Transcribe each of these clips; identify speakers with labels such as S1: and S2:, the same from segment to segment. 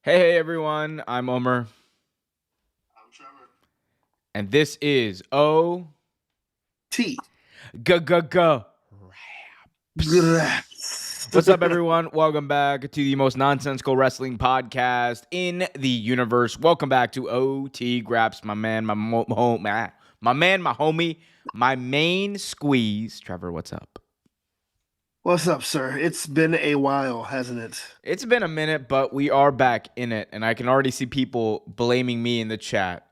S1: Hey everyone, I'm Omer,
S2: I'm Trevor.
S1: and this is O
S2: T.
S1: G G G Raps.
S2: Graps.
S1: What's up, everyone? Welcome back to the most nonsensical wrestling podcast in the universe. Welcome back to OT Graps, my man, my man, my homie, my main squeeze. Trevor, what's up?
S2: What's up, sir? It's been a while, hasn't it?
S1: It's been a minute, but we are back in it, and I can already see people blaming me in the chat.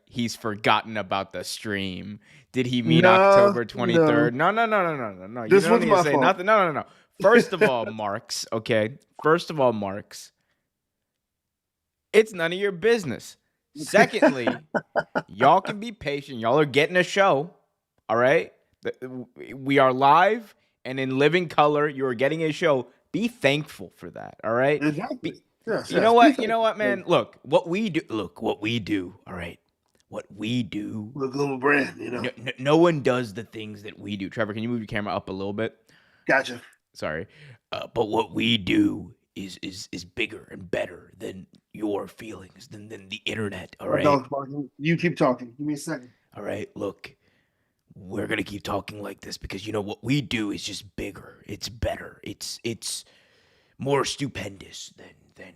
S1: He's forgotten about the stream. Did he mean
S2: No,
S1: October 23rd?
S2: no.
S1: No. You
S2: This
S1: don't
S2: was
S1: need to
S2: my
S1: say
S2: fault.
S1: nothing. No. First of all, Marks, okay? First of all, Marks, it's none of your business. Secondly, y'all can be patient. Y'all are getting a show, all right? We are live and in living color. You are getting a show. Be thankful for that, all right?
S2: Exactly.
S1: Be,
S2: Yes,
S1: you know
S2: yes. Be
S1: what? You know
S2: thankful.
S1: what, man? Look, what we do, all right? What we do.
S2: We're a global brand,
S1: No one does the things that we do. Trevor, can you move your camera up a little bit?
S2: Gotcha.
S1: Sorry. But what we do is bigger and better than your feelings, than the internet, all
S2: My
S1: right?
S2: dog's barking. You keep talking. Give me a second.
S1: All right, look, we're gonna keep talking like this because you know what we do is just bigger. It's better. It's more stupendous than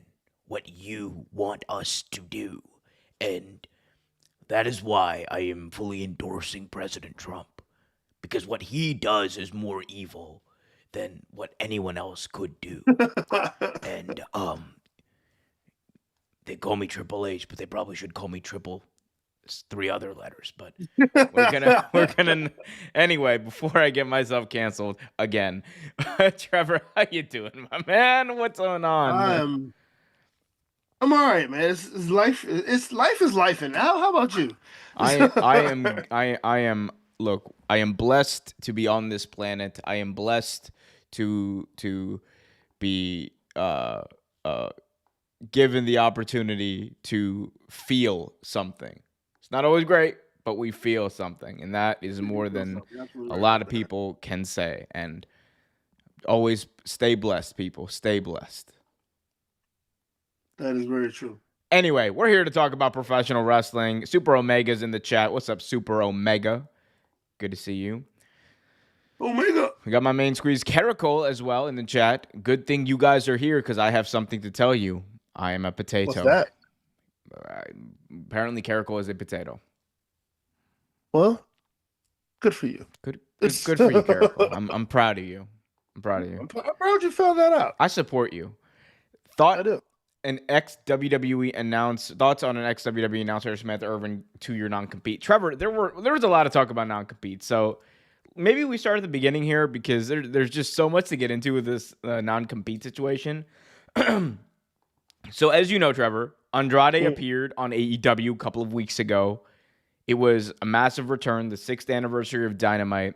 S1: what you want us to do, and that is why I am fully endorsing President Trump because what he does is more evil than what anyone else could do. And they call me Triple H, but they probably should call me Triple three other letters, but we're gonna anyway. Before I get myself canceled again, Trevor, how you doing, my man? What's going on, man?
S2: I'm I'm all right, man. It's life. It's life is life. And now, how about you?
S1: I am. Look, I am blessed to be on this planet. I am blessed to be given the opportunity to feel something. It's not always great, but we feel something, and that is
S2: You do
S1: more
S2: feel
S1: than
S2: something. You're absolutely
S1: a
S2: right
S1: lot
S2: about
S1: of
S2: that.
S1: people can say. And always stay blessed, people. Stay blessed.
S2: That is very true.
S1: Anyway, we're here to talk about professional wrestling. Super Omega's in the chat. What's up, Super Omega? Good to see you.
S2: Omega.
S1: We got my main squeeze, Caracol, as well in the chat. Good thing you guys are here because I have something to tell you. I am a
S2: What's
S1: potato.
S2: that?
S1: Uh, Apparently, Caracol is a potato.
S2: Well, good for you.
S1: Good for you, Caracol. I'm proud of you. I'm proud of you.
S2: I'm proud you found that out.
S1: I support you.
S2: I
S1: Thought
S2: do.
S1: an ex WWE announce thoughts on an ex WWE announcer Samantha Irvin 2-year non compete. Trevor, there was a lot of talk about non compete, so maybe we start at the beginning here because there's just so much to get into with this non compete situation. So as you know, Trevor, Andrade
S2: Mm.
S1: appeared on AEW a couple of weeks ago. It was a massive return, the 6th anniversary of Dynamite.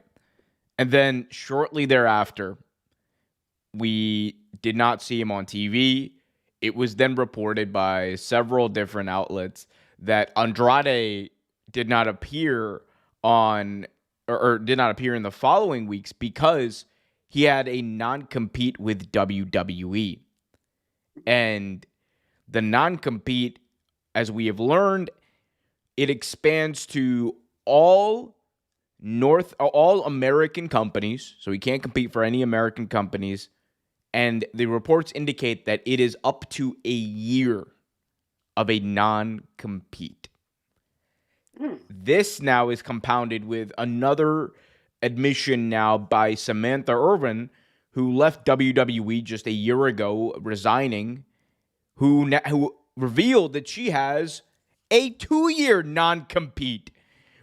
S1: And then shortly thereafter, we did not see him on TV. It was then reported by several different outlets that Andrade did not appear on or did not appear in the following weeks because he had a non-compete with WWE. And the non-compete, as we have learned, it expands to all American companies. So he can't compete for any American companies. And the reports indicate that it is up to a year of a non-compete.
S2: Mm.
S1: This now is compounded with another admission now by Samantha Irvin, who left WWE just a year ago, resigning, who revealed that she has a 2-year non-compete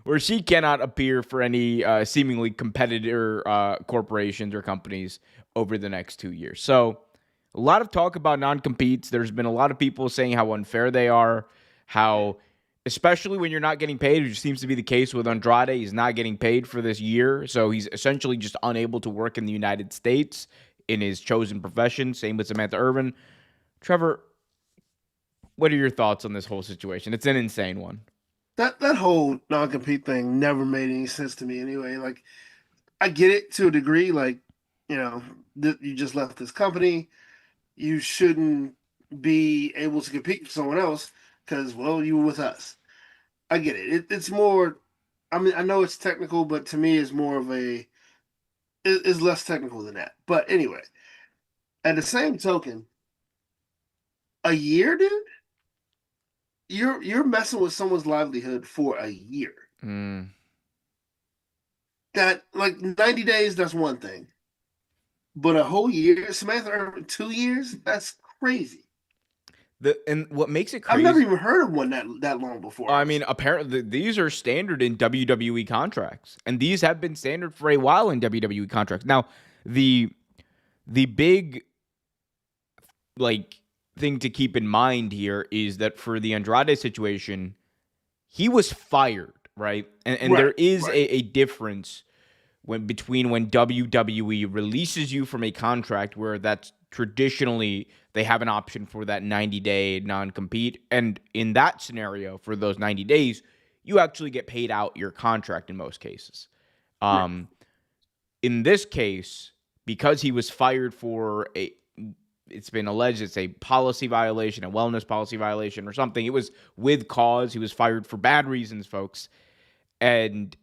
S1: where she cannot appear for any seemingly competitor corporations or companies over the next 2 years. So a lot of talk about non-competes. There's been a lot of people saying how unfair they are, how especially when you're not getting paid, which seems to be the case with Andrade. He's not getting paid for this year, so he's essentially just unable to work in the United States in his chosen profession. Same with Samantha Irvin. Trevor, what are your thoughts on this whole situation? It's an insane one.
S2: That whole non-compete thing never made any sense to me anyway. Like, I get it to a degree, like, you know, you just left this company. You shouldn't be able to compete with someone else because, well, you were with us. I get it. It's more. I mean, I know it's technical, but to me, it's more of it's less technical than that. But anyway, at the same token, a year, dude, you're messing with someone's livelihood for a year.
S1: Mm.
S2: That like 90 days, that's one thing, but a whole year, Samantha Irvin, 2 years, that's crazy.
S1: And what makes it
S2: I've never
S1: crazy,
S2: even heard of one that long before.
S1: I
S2: Honestly,
S1: mean, apparently these are standard in WWE contracts, and these have been standard for a while in WWE contracts. Now, the the big like thing to keep in mind here is that for the Andrade situation, he was fired, right? And there
S2: right,
S1: is
S2: right,
S1: a difference when WWE releases you from a contract where that's traditionally they have an option for that 90-day non-compete, and in that scenario for those 90 days you actually get paid out your contract in most cases.
S2: right,
S1: um in this case, because he was fired for a, it's been alleged it's a policy violation, a wellness policy violation or something. It was with cause. He was fired for bad reasons, folks. And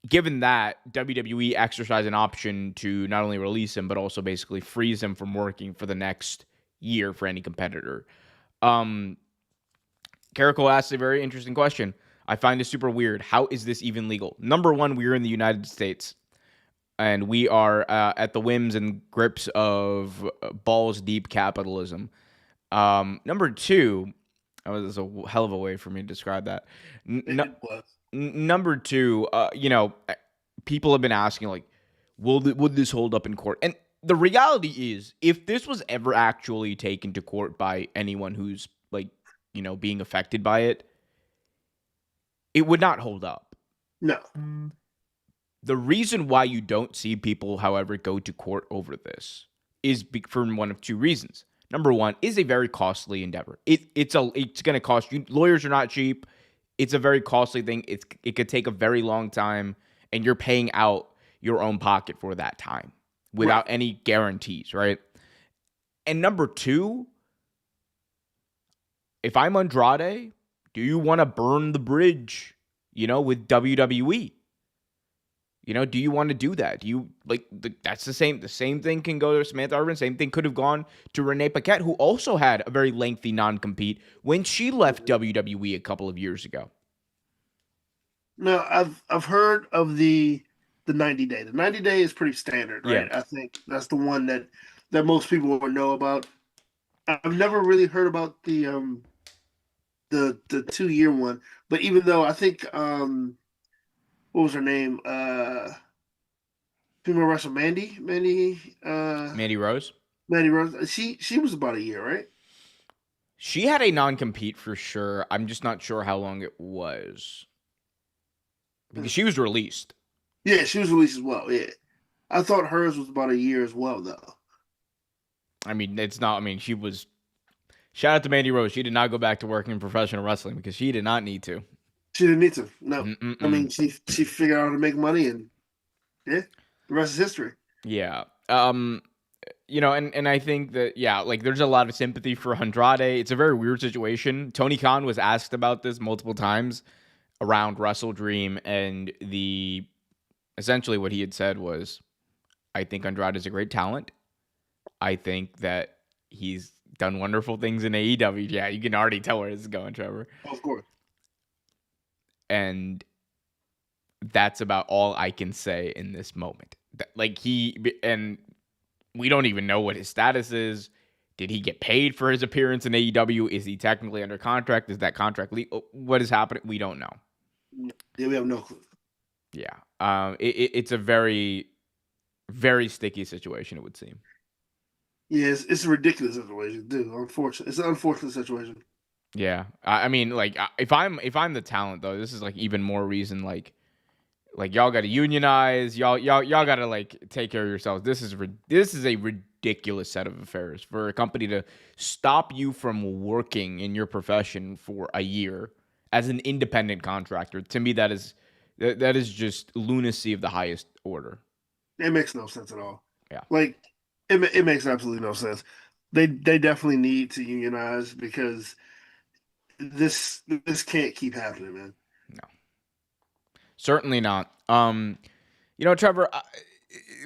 S1: given that, WWE exercised an option to not only release him, but also basically freeze him from working for the next year for any competitor. Um, Carrico asked a very interesting question. I find it super weird. How is this even legal? Number one, we're in the United States, and we are at the whims and grips of balls deep capitalism. Number two, that was a hell of a way for me to describe that.
S2: it was.
S1: Number two, people have been asking like, would this hold up in court? And the reality is, if this was ever actually taken to court by anyone who's like, being affected by it, it would not hold up.
S2: No,
S1: The reason why you don't see people, however, go to court over this is for one of two reasons. Number one is a very costly endeavor. It's going to cost you. Lawyers are not cheap. It's a very costly thing. It could take a very long time, and you're paying out your own pocket for that time
S2: right.
S1: without any guarantees, right? And number two, if I'm Andrade, do you want to burn the bridge, with WWE? Do you want to do that? Do you like that's the same? The same thing can go to Samantha Irvin. Same thing could have gone to Renee Paquette, who also had a very lengthy non-compete when she left
S2: Mhm.
S1: WWE a couple of years ago.
S2: No, I've heard of the 90 day. The 90 day is pretty standard,
S1: Yeah,
S2: right? I think that's the one that most people will know about. I've never really heard about the 2 year one, but even though I think what was her name? Female wrestler
S1: Mandy Rose.
S2: Mandy Rose. She was about a year, right?
S1: She had a non-compete for sure. I'm just not sure how long it was because she was released.
S2: Yeah, she was released as well. Yeah, I thought hers was about a year as well, though.
S1: I mean, it's not. I mean, she was. Shout out to Mandy Rose. She did not go back to working in professional wrestling because she did not need to.
S2: She didn't need to. No, I
S1: Mm-mm-mm.
S2: mean she figured out how to make money, and yeah, the rest is history.
S1: Yeah. And I think that, yeah, like there's a lot of sympathy for Andrade. It's a very weird situation. Tony Khan was asked about this multiple times around WrestleDream, and the essentially what he had said was, I think Andrade is a great talent. I think that he's done wonderful things in AEW. Yeah, you can already tell where this is going, Trevor.
S2: Of course.
S1: And that's about all I can say in this moment. Like and we don't even know what his status is. Did he get paid for his appearance in AEW? Is he technically under contract? Is that contract legal? What is happening? We don't know.
S2: Yeah, we have no clue.
S1: Yeah. It's a very, very sticky situation, it would seem.
S2: Yeah, it's a ridiculous situation, dude. Unfortunate. It's an unfortunate situation.
S1: Yeah. I mean, like, if I'm the talent though, this is like even more reason like y'all got to unionize. Y'all got to like take care of yourselves. This is a ridiculous set of affairs for a company to stop you from working in your profession for a year as an independent contractor. To me, that is just lunacy of the highest order.
S2: It makes no sense at all.
S1: Yeah.
S2: Like it makes absolutely no sense. They definitely need to unionize because this can't keep happening, man.
S1: No, certainly not. Trevor,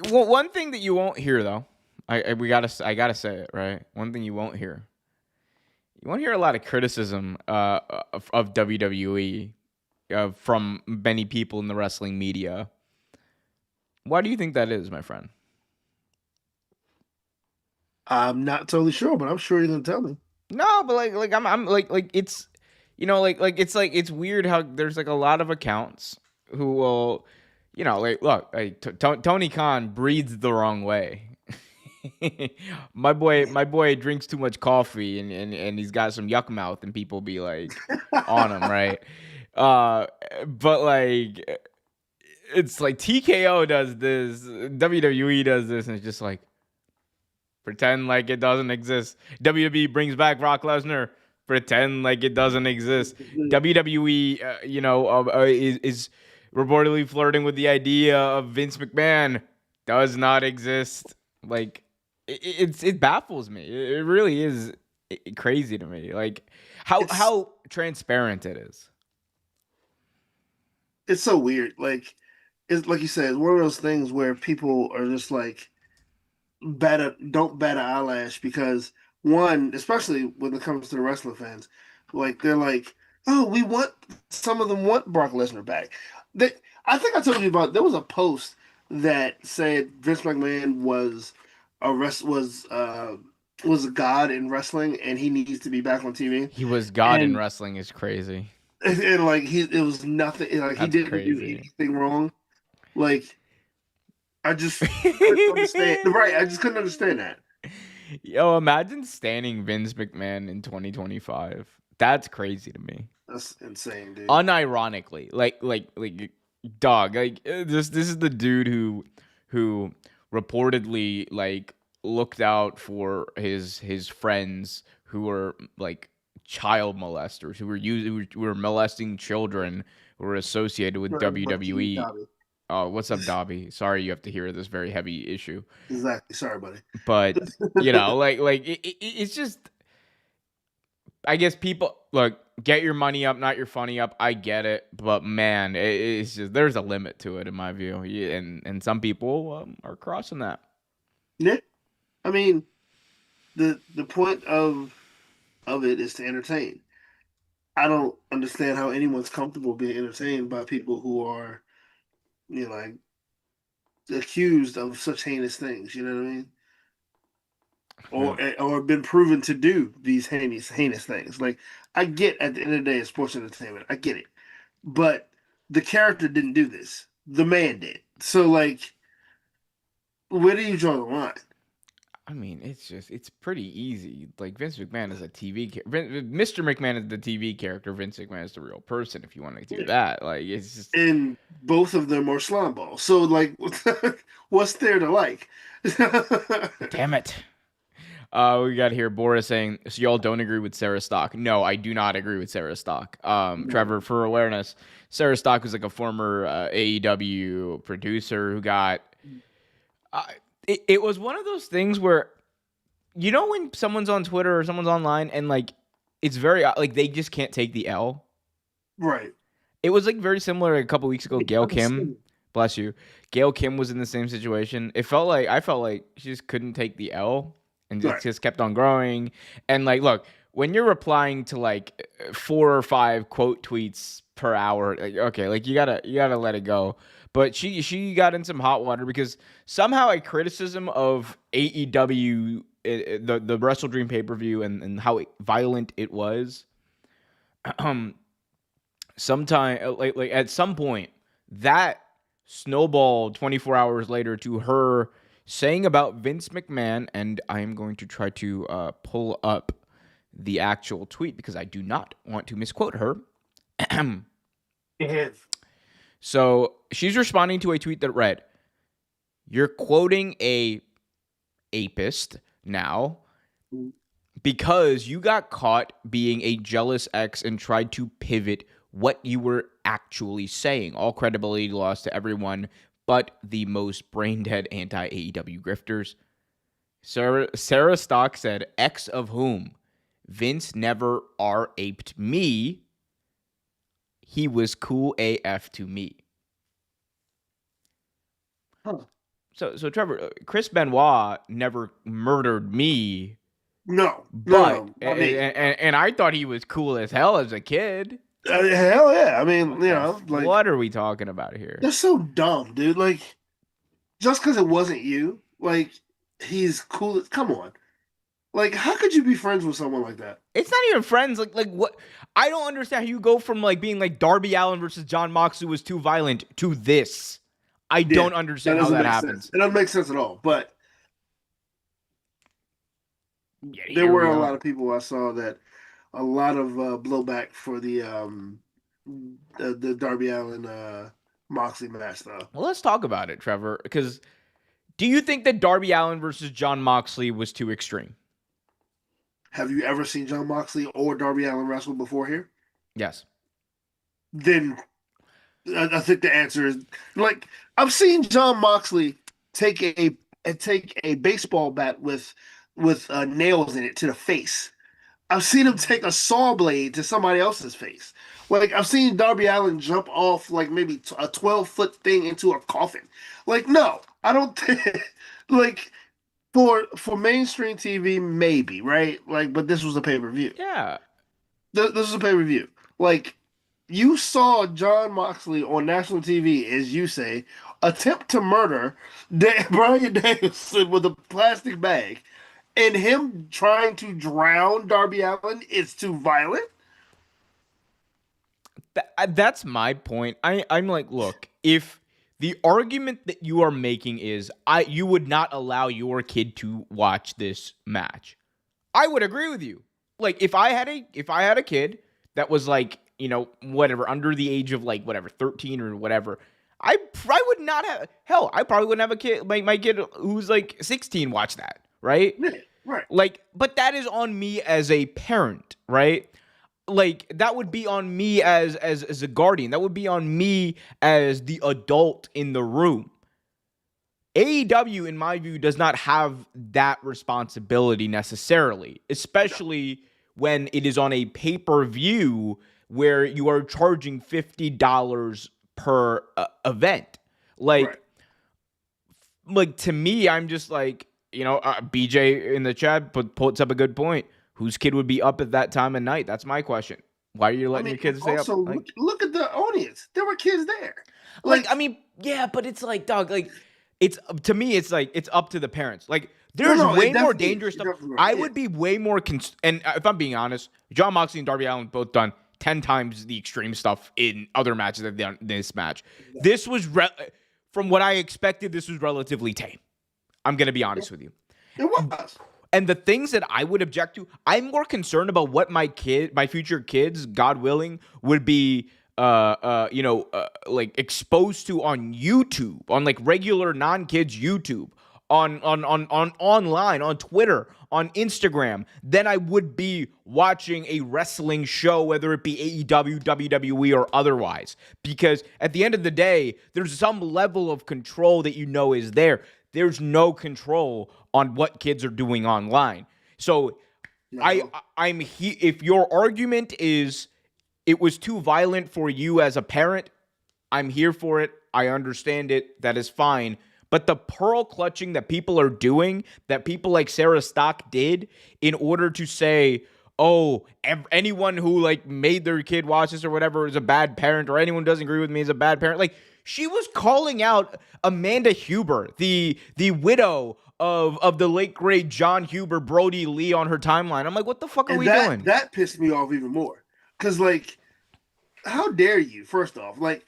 S1: one thing that you won't hear though, I gotta say it right. One thing you won't hear, you won't hear a lot of criticism of WWE from many people in the wrestling media. Why do you think that is, my friend?
S2: I'm not totally sure, but I'm sure you're gonna tell me.
S1: No, but I'm like it's it's weird how there's like a lot of accounts who will, look, Tony Khan breathes the wrong way. My boy drinks too much coffee and he's got some yuck mouth and people be like on him, right? Uh, but like it's like TKO does this, WWE does this, and it's just like pretend like it doesn't exist. WWE brings back Brock Lesnar. Pretend like it doesn't exist. WWE, is reportedly flirting with the idea of Vince McMahon. Does not exist. Like, it baffles me. It really is crazy to me. Like,
S2: It's
S1: how transparent it is.
S2: it's so weird. Like it's like you said, it's one of those things where people are just like don't bat an eyelash because one, especially when it comes to the wrestling fans, like they're like, oh, we want some of them want Brock Lesnar back. They, I think I told you about there was a post that said Vince McMahon was a god in wrestling and he needs to be back on TV.
S1: He was God in
S2: And
S1: wrestling is crazy.
S2: like it was nothing like he
S1: That's
S2: didn't do
S1: crazy.
S2: anything wrong. Like I just couldn't understand. Right, I just couldn't understand that.
S1: Yo, imagine standing Vince McMahon in 2025. That's crazy to me.
S2: That's insane, dude.
S1: Unironically, like dog, like this is the dude who reportedly like looked out for his friends who were like child molesters who were molesting children who were associated with
S2: Sorry, buddy.
S1: WWE.
S2: Dobby.
S1: Oh, what's up, Dobby? Sorry you have to hear this very heavy issue.
S2: Exactly. Sorry, buddy.
S1: But it's just, I guess people look, get your money up, not your funny up. I get it, but man, it's just there's a limit to it in my view, yeah, and some people are crossing that.
S2: Yeah. I mean, the point of it is to entertain. I don't understand how anyone's comfortable being entertained by people who are, like accused of such heinous things. You know what I mean?
S1: Yeah.
S2: Or been proven to do these heinous things. Like I get at the end of the day, it's sports entertainment. I get it, but the character didn't do this. The man did. So like, where do you draw the line?
S1: I mean, it's pretty easy. Like Vince McMahon is a Mr. McMahon is the TV character. Vince McMahon is the real person. If you want to do
S2: Yeah.
S1: that, like it's just
S2: And both of them are slime balls. So like, what's there to like?
S1: damn it. We got here Boris saying, so y'all don't agree with Sarah Stock. No, I do not agree with Sarah Stock. Trevor, for awareness, Sarah Stock was like a former AEW producer who got. Uh, it was one of those things where, when someone's on Twitter or someone's online and like, it's very like they just can't take the L.
S2: Right.
S1: It was like very similar a couple weeks ago. Gail Kim,
S2: Understood.
S1: bless you. Gail Kim was in the same situation. I felt like she just couldn't take the L and it
S2: Right.
S1: just kept on growing. And like, look, when you're replying to like 4 or 5 quote tweets per hour, like, okay, like you gotta let it go. But she got in some hot water because somehow a criticism of AEW, the WrestleDream pay per view and how violent it was. Sometime like at some point that snowballed 24 hours later to her saying about Vince McMahon, and I am going to try to pull up the actual tweet because I do not want to misquote her.
S2: Yeah.
S1: So she's responding to a tweet that read, "You're quoting a apist now because you got caught being a jealous ex and tried to pivot what you were actually saying. All credibility lost to everyone but the most brain dead anti AEW grifters." Sarah Stock said, X of whom? Vince never R-aped me. He was cool AF to me.
S2: Huh.
S1: So Trevor, Chris Benoit never murdered me,
S2: No, no,
S1: but
S2: no, not me.
S1: and I thought he was cool as hell as a kid.
S2: Hell yeah. I mean,
S1: What the
S2: like,
S1: what are we talking about here?
S2: that's so dumb, dude. Like, just because it wasn't you, like, he's cool. Come on. Like, how could you be friends with someone like that?
S1: It's not even friends. Like what? I don't understand how you go from like being like Darby Allin versus John Moxley was too violent to this. I
S2: Yeah,
S1: don't
S2: that
S1: understand how
S2: doesn't
S1: that
S2: make sense.
S1: happens.
S2: It doesn't make sense at all. But
S1: Yeah,
S2: there
S1: here
S2: were
S1: we
S2: a
S1: are.
S2: lot of people I saw that a lot of blowback for the Darby Allin Moxley match though.
S1: Well, let's talk about it, Trevor. Because do you think that Darby Allin versus John Moxley was too extreme?
S2: Have you ever seen John Moxley or Darby Allin wrestle before here?
S1: Yes.
S2: Then I think the answer is like I've seen John Moxley take a baseball bat with nails in it to the face. I've seen him take a saw blade to somebody else's face. Like I've seen Darby Allin jump off like maybe a 12-foot thing into a coffin. Like no, I don't think like for mainstream TV maybe, right? Like but this was a pay-per-view.
S1: Yeah.
S2: This is a pay-per-view. Like you saw John Moxley on national TV, as you say, attempt to murder Brian Danielson with a plastic bag, and him trying to drown Darby Allin is too violent.
S1: That's my point. I'm like, look, if the argument that you are making is you would not allow your kid to watch this match, I would agree with you. Like if I had a kid that was like, whatever, under the age of like whatever, 13 or whatever, I would not have hell, I probably wouldn't have a kid like my kid who's like 16 watch that, right?
S2: Yeah, right,
S1: Like, but that is on me as a parent, right? Like that would be on me as a guardian. That would be on me as the adult in the room. AEW, in my view, does not have that responsibility necessarily, especially when it is on a pay-per-view where you are charging $50 per event.
S2: right.
S1: Like, to me, I'm just like, BJ in the chat puts up a good point. Whose kid would be up at that time of night? That's my question. Why are you
S2: I
S1: letting
S2: mean,
S1: your
S2: and
S1: kids stay up?
S2: also look at the audience. There were kids there.
S1: I
S2: Like,
S1: mean, yeah, but it's like, dog, like, it's to me, it's like it's up to the parents. Like,
S2: no,
S1: there's
S2: no, it
S1: way more
S2: definitely is.
S1: dangerous
S2: You're
S1: stuff.
S2: definitely right.
S1: I
S2: Yeah,
S1: would be way more, and if I'm being honest, John Moxley and Darby Allin both done 10 times the extreme stuff in other matches that they've done in this match. This was, from what I expected, this was relatively tame. I'm going to be honest with you.
S2: it was.
S1: And the things that I would object to, I'm more concerned about what my future kids, God willing, would be, like exposed to on YouTube, on like regular non-kids YouTube, on online, on Twitter, on Instagram, than I would be watching a wrestling show, whether it be AEW, WWE, or otherwise. Because at the end of the day, there's some level of control that is there. There's no control on what kids are doing online. So
S2: No.
S1: if your argument is it was too violent for you as a parent, I'm here for it. I understand it. That is fine. But the pearl clutching that people are doing, that people like Sarah Stock did in order to say, oh, anyone who like made their kid watch this or whatever is a bad parent, or anyone who doesn't agree with me is a bad parent. Like, she was calling out Amanda Huber, the widow of the late great John Huber, Brody Lee, on her timeline. I'm like, what the fuck are
S2: And
S1: we doing?
S2: that pissed me off even more. Because, like, how dare you, first off? Like,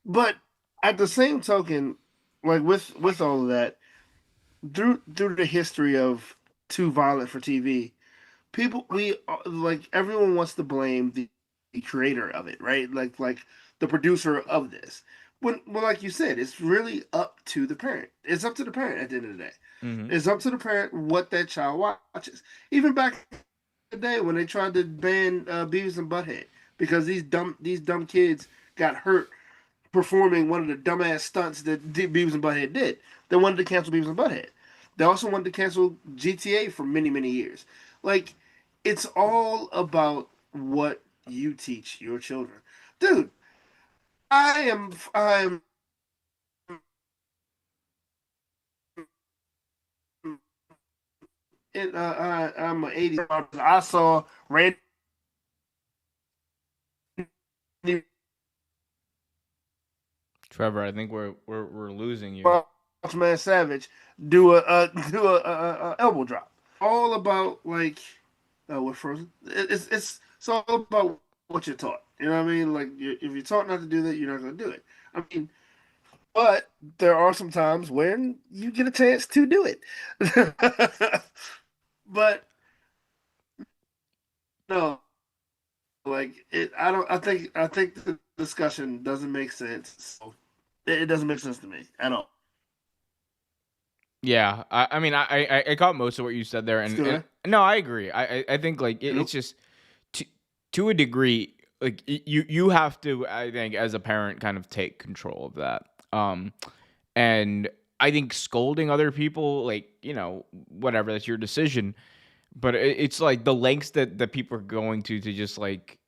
S2: but at the same token, like, with all of that, through the history of too violent for TV, we like everyone wants to blame the creator of it, right? Like the producer of this. When like you said, it's really up to the parent. It's up to the parent at the end of the day.
S1: Mm-hmm.
S2: It's up to the parent what that child watches. Even back in the day when they tried to ban Beavis and Butthead because these dumb kids got hurt performing one of the dumbass stunts that Beavis and Butthead did. They wanted to cancel Beavis and Butthead. They also wanted to cancel GTA for many, many years. Like, it's all about what you teach your children. Dude, I'm I'm an 80s. I saw Randy
S1: Trevor, I think we're losing you.
S2: Man Savage do a elbow drop. All about like what frozen? It's all about what you're taught. You know what I mean? Like if you're taught not to do that, you're not going to do it. I mean, but there are some times when you get a chance to do it. But no, like it. I don't. I think the discussion doesn't make sense. So it doesn't make sense to me at all.
S1: Yeah, I mean, I caught most of what you said there,
S2: Still
S1: and
S2: there?
S1: no, I agree. I think like it's
S2: Nope.
S1: just to to a degree, like you have to, I think, as a parent, kind of take control of that. And I think scolding other people, like whatever, that's your decision. But it's like the lengths that people are going to just like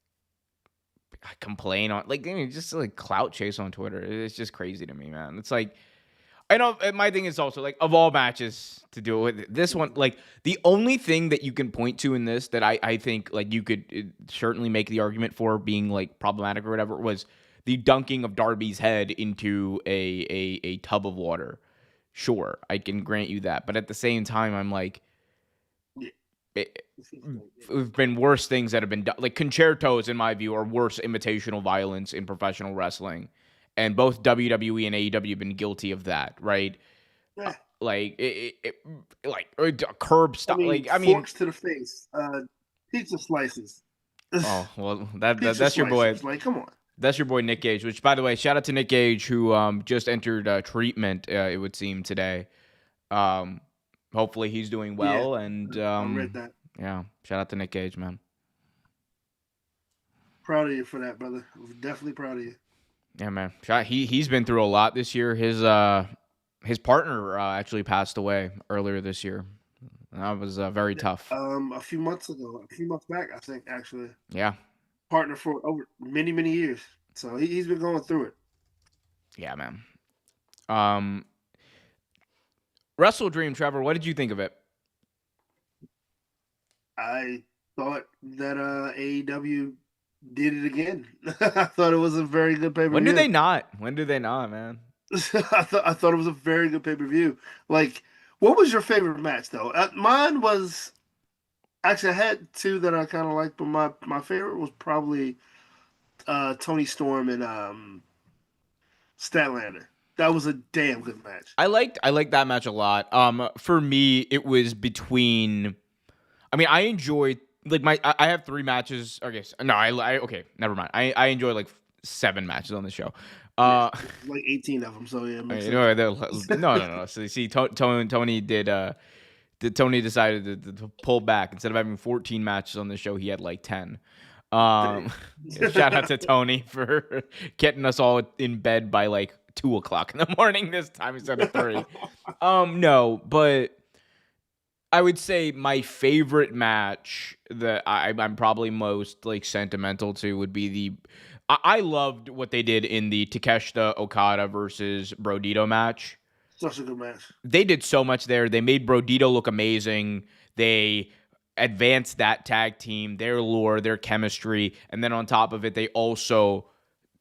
S1: complain on, like just like clout chase on Twitter. It's just crazy to me, man. It's like I know my thing is also like of all matches to do it with this one, like the only thing that you can point to in this that I think like you could certainly make the argument for being like problematic or whatever was the dunking of Darby's head into a tub of water. Sure, I can grant you that, but at the same time, I'm like,
S2: Yeah.
S1: it, have been worse things that have been done. Like concertos, in my view, are worse imitational violence in professional wrestling, and both WWE and AEW have been guilty of that, right?
S2: Yeah.
S1: Like like curb
S2: I
S1: stop.
S2: mean,
S1: Like I mean,
S2: forks to the face, pizza slices,
S1: oh well,
S2: pizza
S1: that's your boy.
S2: slicers. Like, come on.
S1: That's your boy Nick Gage. Which, by the way, shout out to Nick Gage who just entered treatment. It would seem today. Um, hopefully he's doing
S2: Yeah,
S1: well, and
S2: I read that.
S1: yeah, shout out to Nick Gage, man.
S2: Proud of you for that, brother. I'm definitely proud of you.
S1: Yeah, man. He's been through a lot this year. His partner actually passed away earlier this year. That was very tough.
S2: A few months ago, a few months back, I think actually,
S1: Yeah,
S2: partner for over many, many years. So he's been going through it.
S1: yeah, man. Um, WrestleDream, Trevor. What did you think of it?
S2: I thought that AEW did it again. I thought it was a very good pay per
S1: When do
S2: view.
S1: they not? When do they not, man?
S2: I thought it was a very good pay per view. Like, what was your favorite match though? Mine was actually I had two that I kind of liked, but my favorite was probably Tony Storm and Statlander. That was a damn good match.
S1: I liked that match a lot. For me, it was between. I mean, I enjoyed like I have three matches. I guess no, okay, never mind. I enjoy like 7 matches on the show.
S2: Yeah,
S1: Uh,
S2: like 18 of them. So yeah, it makes
S1: you
S2: sense.
S1: know, no. So you see, Tony Tony decided to pull back instead of having 14 matches on the show. He had like 10. Um, shout out to Tony for getting us all in bed by like 2 o'clock in the morning this time instead of 3. No, but I would say my favorite match that I'm probably most like sentimental to would be I loved what they did in the Takeshita Okada versus Brodito match.
S2: Such a good match.
S1: They did so much there. They made Brodito look amazing. They advanced that tag team, their lore, their chemistry, and then on top of it, they also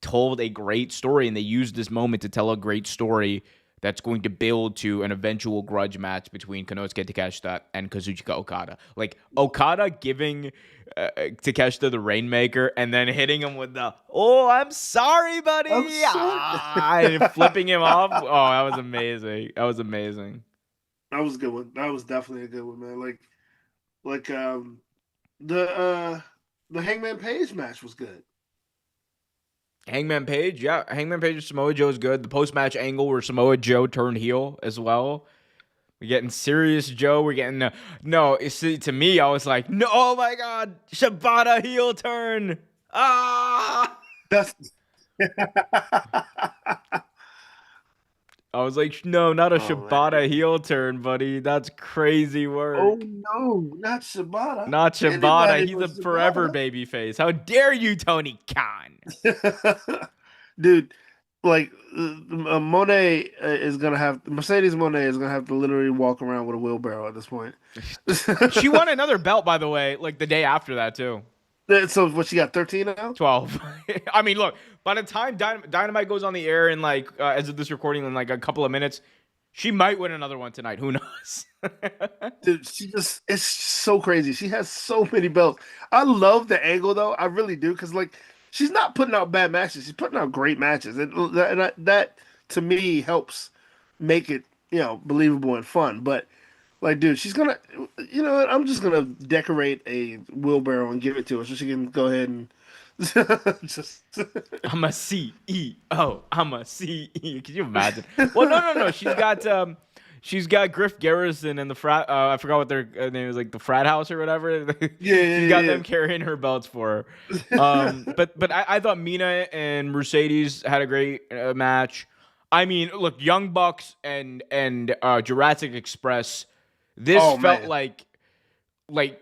S1: told a great story, and they used this moment to tell a great story that's going to build to an eventual grudge match between Konosuke Takeshita and Kazuchika Okada. Like Okada giving Takeshita the Rainmaker and then hitting him with the "Oh, I'm sorry, buddy,"
S2: I'm sorry.
S1: and flipping him off. Oh, that was amazing. That was amazing.
S2: That was a good one. That was definitely a good one, man. Like the uh the Hangman Page match was good.
S1: Hangman Page, yeah, Hangman Page and Samoa Joe is good. The post match angle where Samoa Joe turned heel as well. We're getting serious Joe. We're getting no. See, to me, I was like, no, oh my god, Shibata heel turn. Ah,
S2: That's
S1: I was like, no, not a
S2: Oh man.
S1: Shibata heel turn, buddy. That's crazy
S2: Oh
S1: work.
S2: no, not Shibata.
S1: Not Shibata.
S2: Anybody
S1: He's
S2: but
S1: a forever
S2: Shibata.
S1: babyface. How dare you, Tony Khan?
S2: Dude, like Monet is gonna have Mercedes Monet is gonna have to literally walk around with a wheelbarrow at this point.
S1: She won another belt, by the way, like the day after that too.
S2: So what she got 13 now?
S1: 12. I mean, look, by the time Dynamite goes on the air in like as of this recording in like a couple of minutes, she might win another one tonight. Who knows?
S2: Dude, she just it's so crazy. She has so many belts. I love the angle though. I really do because like she's not putting out bad matches. She's putting out great matches, and that to me helps make it believable and fun. But like, dude, she's gonna, you know what? I'm just gonna decorate a wheelbarrow and give it to her so she can go ahead and just.
S1: I'm a CEO. I'm a CEO. Can you imagine? Well, no. She's got Griff Garrison and the frat. I forgot what their name was, like the frat house or whatever.
S2: Yeah,
S1: She's got
S2: yeah,
S1: them carrying her belts for her.
S2: yeah.
S1: But I thought Mina and Mercedes had a great match. I mean, look, Young Bucks and Jurassic Express. This
S2: Oh
S1: felt
S2: man.
S1: like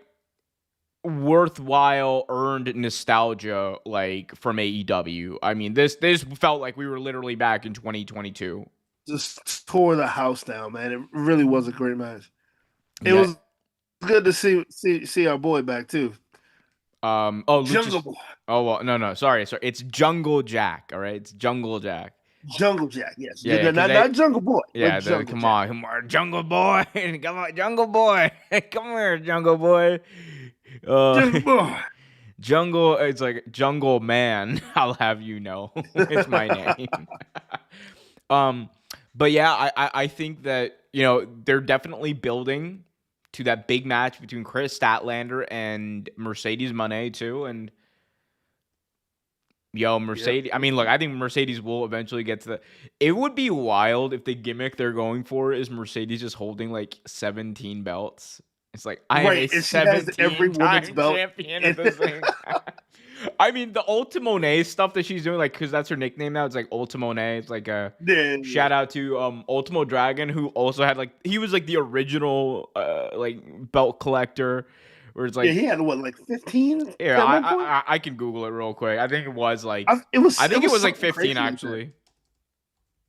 S1: worthwhile earned nostalgia like from AEW. I mean, this felt like we were literally back in 2022.
S2: Just tore the house down, man. It really was a great match. It
S1: Yeah.
S2: was good to see our boy back too.
S1: Oh,
S2: Jungle
S1: Luchas.
S2: Boy,
S1: Oh well, no. Sorry. It's Jungle Jack. All right. It's Jungle Jack.
S2: Jungle Jack. Yes,
S1: Yeah,
S2: not,
S1: because
S2: not Jungle Boy, but
S1: yeah.
S2: Jungle
S1: Come
S2: Jack.
S1: on, Jungle Boy. Come on, Jungle Boy. Come here, Jungle Boy. Uh,
S2: Jungle Boy.
S1: Jungle. It's like Jungle Man. I'll have you know, it's my name. Um, but yeah, I think that they're definitely building to that big match between Chris Statlander and Mercedes Moné too, and
S2: Yep.
S1: Mercedes. I mean, look, I think Mercedes will eventually get to the. It would be wild if the gimmick they're going for is Mercedes just holding like 17 belts. It's like I am a
S2: Right, and she has every
S1: 17
S2: woman's
S1: time
S2: belt.
S1: champion at the same time. I mean, the Ultimone stuff that she's doing, like, because that's her nickname now. It's like Ultimone. It's like a
S2: Yeah, yeah,
S1: shout out to Ultimo Dragon, who also had like he was like the original like belt collector. Where it's
S2: yeah.
S1: like
S2: He had what, like 15
S1: yeah,
S2: at one point.
S1: I can Google it real quick. I think it was like
S2: It was
S1: like
S2: something
S1: 15
S2: crazy like that.
S1: actually.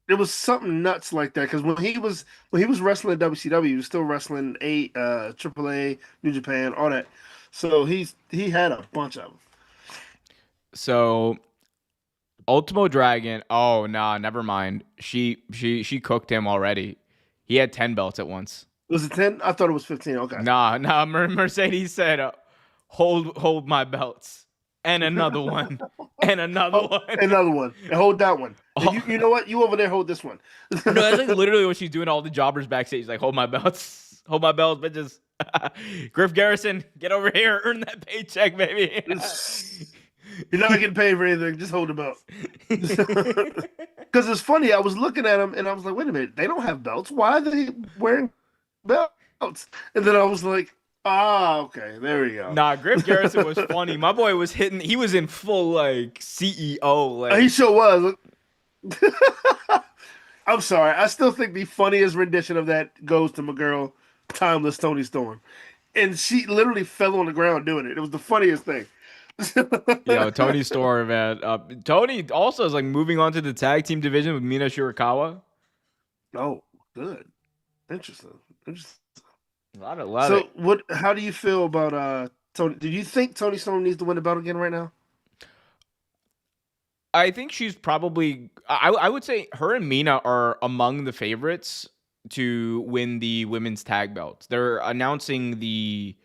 S2: It was something nuts like that because when he was wrestling at WCW, he was still wrestling AAA, New Japan, all that. So he had a bunch of them.
S1: So Ultimo Dragon. Oh nah, never mind. She cooked him already. He had 10 belts at once.
S2: Was it 10? I thought it was 15. Okay.
S1: Nah. Mercedes said, hold my belts and another one and another
S2: Oh,
S1: one.
S2: another one. And hold that one. And
S1: Oh,
S2: you know what? You over there hold this one.
S1: no, that's like literally what she's doing to all the jobbers backstage. Like, hold my belts, bitches. Griff Garrison, get over here, earn that paycheck, baby.
S2: You're not getting paid for anything. Just hold them out. Because it's funny. I was looking at them and I was like, wait a minute. They don't have belts. Why are they wearing belts? And then I was like, okay. There we go.
S1: Nah, Griff Garrison was funny. My boy was hitting. He was in full like CEO.
S2: He
S1: Like,
S2: sure was. I'm sorry. I still think the funniest rendition of that goes to my girl, Timeless Tony Storm. And she literally fell on the ground doing it. It was the funniest thing.
S1: Tony Storm, man. Tony also is like moving on to the tag team division with Mina Shirakawa.
S2: Oh, good. Interesting. Interesting.
S1: A lot of.
S2: So what how do you feel about Tony? Do you think Tony Storm needs to win the belt again right now?
S1: I think she's probably. I would say her and Mina are among the favorites to win the women's tag belts. They're announcing the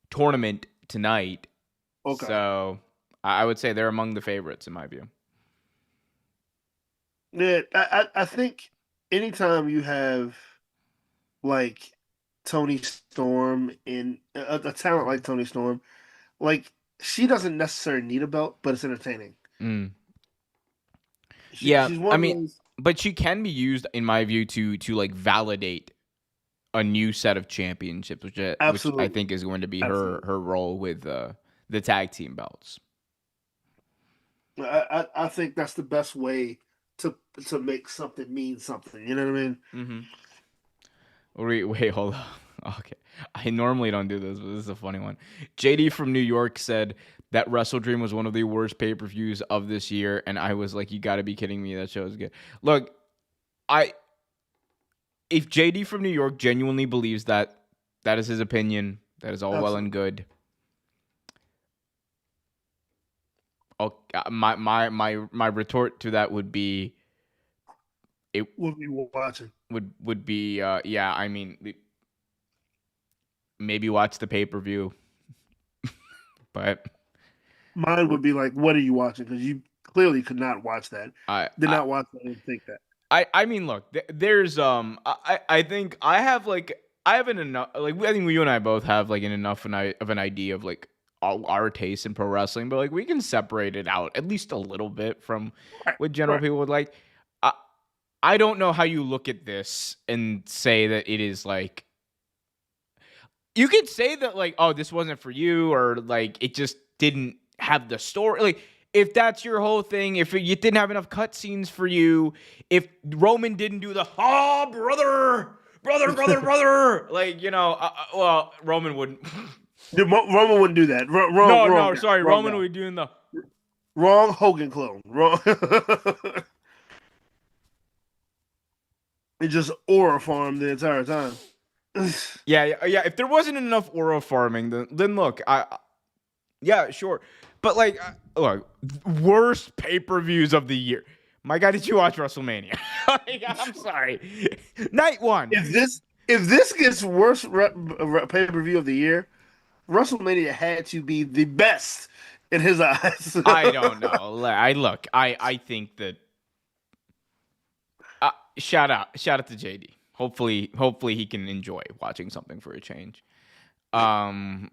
S1: tournament tonight,
S2: Okay.
S1: so I would say they're among the favorites in my view.
S2: Yeah, I think anytime you have like Tony Storm in a talent like Tony Storm, like she doesn't necessarily need a belt, but it's entertaining.
S1: Mm.
S2: She,
S1: Yeah,
S2: she's
S1: I
S2: one of
S1: mean,
S2: those.
S1: but she can be used, in my view, to like validate a new set of championships, which I
S2: Absolutely,
S1: think is going to be
S2: absolutely.
S1: her role with the tag team belts.
S2: I think that's the best way to make something mean something. You know what I mean?
S1: Mm-hmm. Wait, hold on. Okay. I normally don't do this, but this is a funny one. JD from New York said that WrestleDream was one of the worst pay-per-views of this year, and I was like, you gotta be kidding me. That show is good. Look, I if JD from New York genuinely believes that that is his opinion, that is all well and
S2: Absolutely.
S1: good. Oh, my retort to that would be it
S2: We'll be watching.
S1: would be yeah, I mean maybe watch the pay-per-view, but
S2: Mine would be like, "What are you watching?" Because you clearly could not watch that.
S1: I
S2: Did
S1: I
S2: not watch that and think that.
S1: I mean, look, there's I think I have like I have an enough like I think you and I both have like of an idea of like our taste in pro wrestling, but like we can separate it out at least a little bit from
S2: Right,
S1: what general
S2: right.
S1: people would like. I I don't know how you look at this and say that it is like you could say that like oh this wasn't for you or like it just didn't have the story like if that's your whole thing if you didn't have enough cutscenes for you if Roman didn't do the oh brother like well Roman wouldn't
S2: Roman wouldn't do that.
S1: no
S2: Wrong
S1: no
S2: guy.
S1: sorry
S2: Wrong
S1: Roman
S2: guy.
S1: would be doing the
S2: Wrong Hogan clone. Wrong. It just aura farm the entire time.
S1: yeah if there wasn't enough aura farming then look I yeah, sure. But like, look, worst pay-per-views of the year. My God, did you watch WrestleMania? Like, I'm sorry. Night one.
S2: If this gets worst pay per view of the year, WrestleMania had to be the best in his eyes.
S1: I don't know. I think that shout out to JD. Hopefully he can enjoy watching something for a change. Um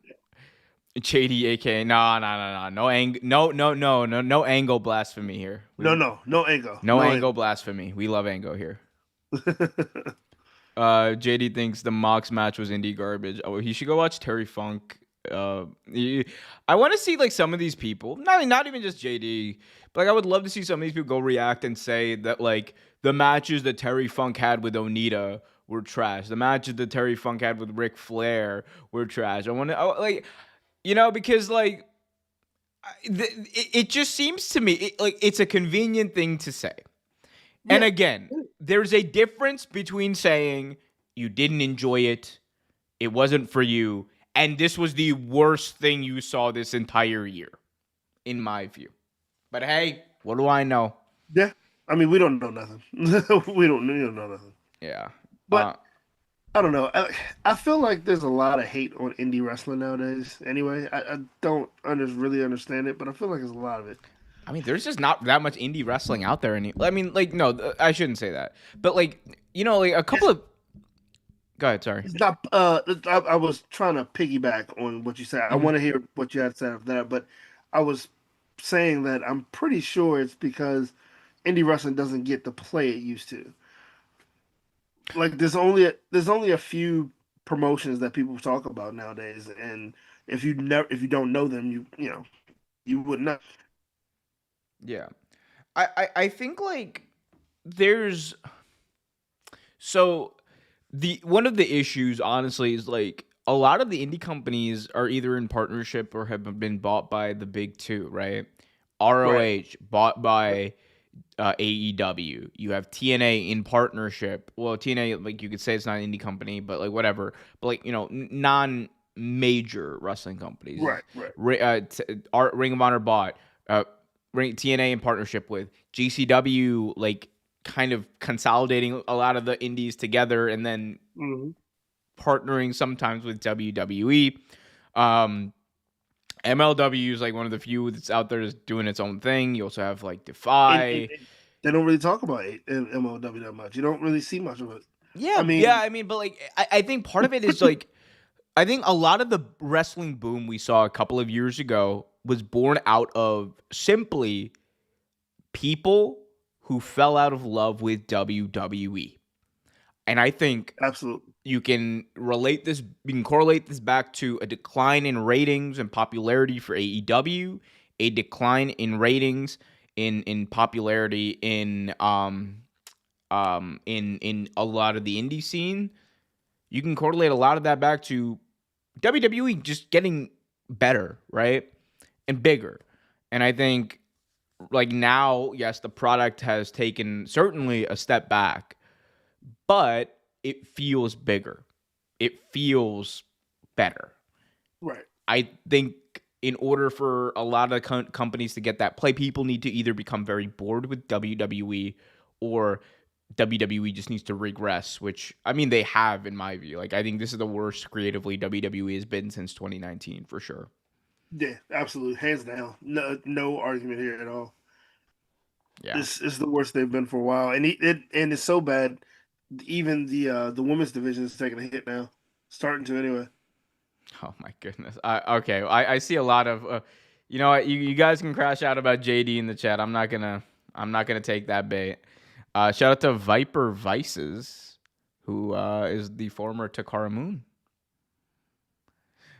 S1: JD aka no angle blasphemy here.
S2: No Angle,
S1: No
S2: no
S1: angle
S2: Angle.
S1: blasphemy. We love Ango here. JD thinks the Mox match was indie garbage. Oh, he should go watch Terry Funk. I want to see like some of these people, not even just JD, but like I would love to see some of these people go react and say that like the matches that Terry Funk had with Onita were trash. The matches that Terry Funk had with Ric Flair were trash. I want to like because like it just seems to me like it's a convenient thing to say. And
S2: Yeah,
S1: again, there's a difference between saying you didn't enjoy it, it wasn't for you, and this was the worst thing you saw this entire year, in my view. But hey, what do I know?
S2: yeah. I mean, we don't know nothing. We don't know nothing.
S1: Yeah.
S2: But I don't know. I feel like there's a lot of hate on indie wrestling nowadays. Anyway, I don't really understand it, but I feel like there's a lot of it.
S1: I mean, there's just not that much indie wrestling out there. I mean, like, no, I shouldn't say that. But, like, like a couple
S2: It's,
S1: of. Go ahead, sorry.
S2: it's not. I was trying to piggyback on what you said. I
S1: Hmm.
S2: want to hear what you had to say after that, but I was saying that I'm pretty sure it's because indie wrestling doesn't get the play it used to. Like there's only a few promotions that people talk about nowadays, and if you don't know them, you wouldn't know.
S1: Yeah. I think, like, there's. So the one of the issues honestly is like a lot of the indie companies are either in partnership or have been bought by the big two, right?
S2: Right.
S1: ROH bought by AEW. You have TNA in partnership. Well, TNA, like, you could say it's not an indie company, but like whatever. But like non-major wrestling companies.
S2: Right. Right.
S1: Ring of Honor bought TNA in partnership with GCW, like kind of consolidating a lot of the indies together and then
S2: Hmm.
S1: partnering sometimes with WWE. Um, MLW is like one of the few that's out there that's doing its own thing. You also have like Defy.
S2: And they don't really talk about MLW that much. You don't really see much of it. I
S1: Yeah.
S2: mean,
S1: I mean, but like, I think part of it is like, I think a lot of the wrestling boom we saw a couple of years ago was born out of simply people who fell out of love with WWE. And I think
S2: absolutely.
S1: you can correlate this back to a decline in ratings and popularity for AEW, a decline in ratings in popularity in a lot of the indie scene, you can correlate a lot of that back to WWE just getting better, right? And bigger. And I think like now, yes, the product has taken certainly a step back, but it feels bigger. It feels better.
S2: Right.
S1: I think in order for a lot of companies to get that play, people need to either become very bored with WWE or WWE just needs to regress, which I mean they have in my view. Like I think this is the worst creatively WWE has been since 2019 for sure.
S2: Yeah, absolutely, hands down. No argument here at all.
S1: Yeah.
S2: This is the worst they've been for a while, and it's so bad. Even the women's division is taking a hit now, starting to anyway.
S1: Oh my goodness. Okay. I see a lot of you know what, you guys can crash out about JD in the chat. I'm not gonna take that bait. Shout out to Viper Vices, who is the former Takara Moon.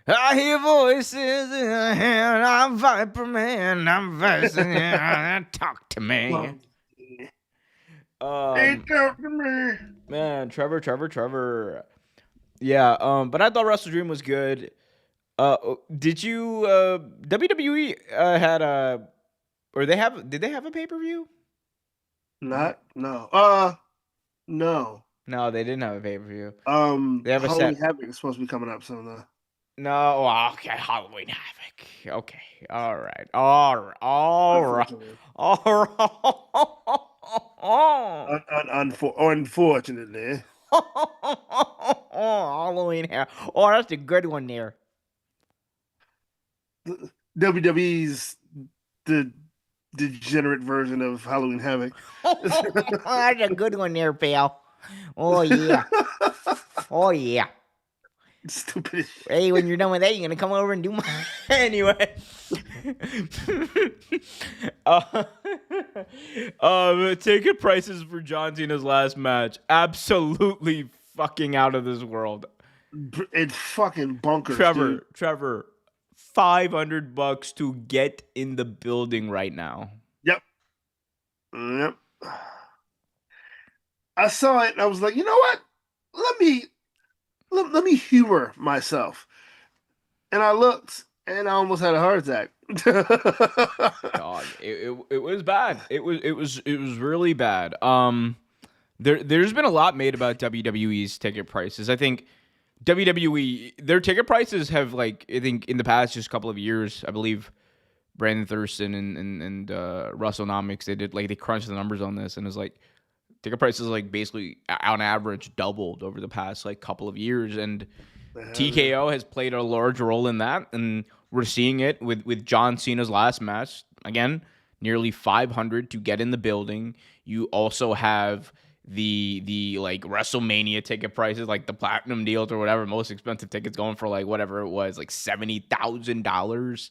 S1: I hear voices in the head. I'm Viper Man. I'm Vices. Talk to me.
S2: Well,
S1: Um,
S2: ain't talk to me.
S1: man, Trevor. Yeah. But I thought WrestleDream was good. Did you WWE had a or they have did they have a pay-per-view?
S2: Not no. No.
S1: No, they didn't have a pay-per-view. They have a
S2: Halloween
S1: set.
S2: Havoc is supposed to be coming up soon though.
S1: No, okay, Halloween Havoc. Okay. All right. All right. All right.
S2: Unfortunately,
S1: All
S2: unfortunately,
S1: right. Halloween Havoc. Oh, that's a good one there.
S2: WWE's the degenerate version of Halloween Havoc.
S1: That's a good one there, pal. Oh yeah. Oh yeah.
S2: Stupid.
S1: Hey, when you're done with that, you're gonna come over and do my anyway. uh, Ticket prices for John Cena's last match absolutely fucking out of this world.
S2: It's fucking bonkers, dude.
S1: Trevor, $500 to get in the building right now.
S2: Yep. Yep. I saw it and I was like, you know what? Let me humor myself. And I looked and I almost had a heart attack.
S1: Dog, it was bad. It was really bad. There's been a lot made about WWE's ticket prices. I think WWE their ticket prices have like I think in the past just couple of years, I believe Brandon Thurston and Russell Nomics they crunched the numbers on this and it's like ticket prices like basically on average doubled over the past like couple of years and TKO has played a large role in that, and we're seeing it with John Cena's last match. Again, nearly 500 to get in the building. You also have the like WrestleMania ticket prices, like the platinum deals or whatever, most expensive tickets going for like whatever it was, like $70,000.